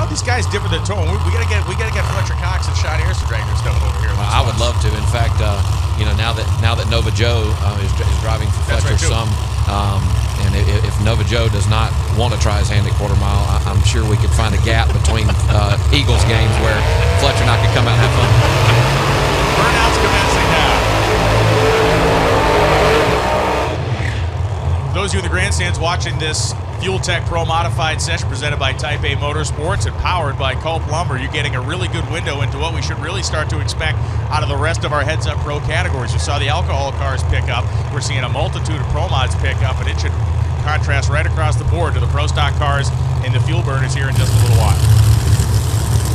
are these guys different than Thorne? We gotta get Fletcher Cox and Sean Harrison dragsters coming over here. I would love to. In fact, now that Nova Joe is driving for Fletcher some, and if Nova Joe does not want to try his hand at quarter mile, I'm sure we could find a gap between Eagles games where Fletcher and I could come out and have fun. Burnout's commencing now. Those of you in the grandstands watching this Fuel Tech Pro Modified session presented by Type A Motorsports and powered by Culp Lumber, you're getting a really good window into what we should really start to expect out of the rest of our heads-up pro categories. You saw the alcohol cars pick up. We're seeing a multitude of pro mods pick up, and it should contrast right across the board to the pro stock cars and the fuel burners here in just a little while.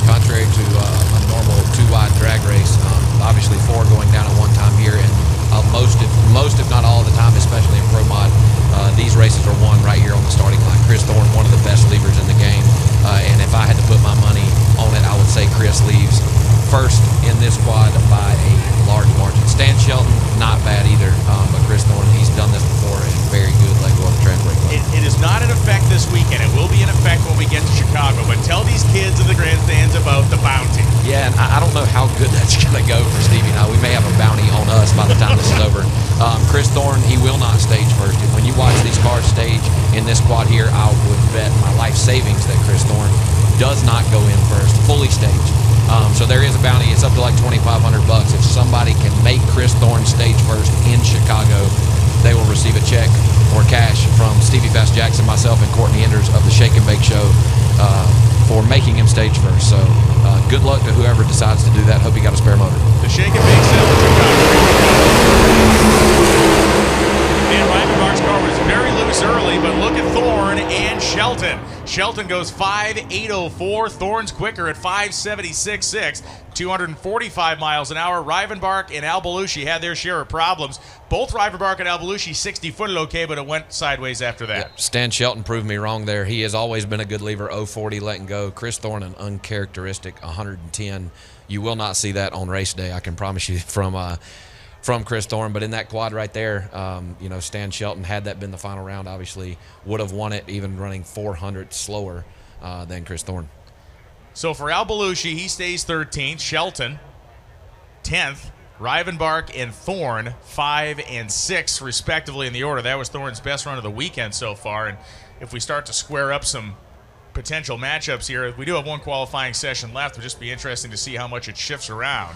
Contrary to a normal two-wide drag race, obviously 4 going down at one time here, and most if not all of the time, especially in pro mod, these races are won right here on the starting line. Kris Thorne, one of the best leavers in the game, and if I had to put my money on it, I would say Kris leaves first in this quad by a large margin. Stan Shelton, not bad either, but Kris Thorne, he's done this before, and very good Lego on the Dragway. It is not in effect this weekend. It will be in effect when we get to Chicago, but tell these kids in the grandstands about the bounty. Yeah, and I don't know how good that's going to go for Stevie. Now, we may have a bounty on us by the time this is over. Kris Thorne, he will not stage first. When you watch these cars stage in this quad here, I would bet my life savings that Kris Thorne does not go in first, fully staged. So there is a bounty. It's up to like $2,500. If somebody can make Kris Thorne stage first in Chicago, they will receive a check or cash from Stevie Fast Jackson, myself, and Courtney Enders of the Shake and Bake Show for making him stage first. So good luck to whoever decides to do that. Hope you got a spare motor. The Shake and Bake Sale in Chicago. And Rivenbark's car was very loose early, but look at Thorne and Shelton. Shelton goes 5.804. Thorne's quicker at 5.76.6. 245 miles an hour. Rivenbark and alBalooshi had their share of problems. Both Rivenbark and alBalooshi 60-footed okay, but it went sideways after that. Yep. Stan Shelton proved me wrong there. He has always been a good lever, 0-40 letting go. Kris Thorne, an uncharacteristic 110. You will not see that on race day, I can promise you, from Kris Thorne. But in that quad right there, Stan Shelton, had that been the final round, obviously would have won it, even running 400 slower than Kris Thorne. So for alBalooshi, he stays 13th. Shelton, 10th. Rivenbark and Thorne, 5 and 6, respectively, in the order. That was Thorne's best run of the weekend so far. And if we start to square up some potential matchups here, we do have one qualifying session left. It'll just be interesting to see how much it shifts around.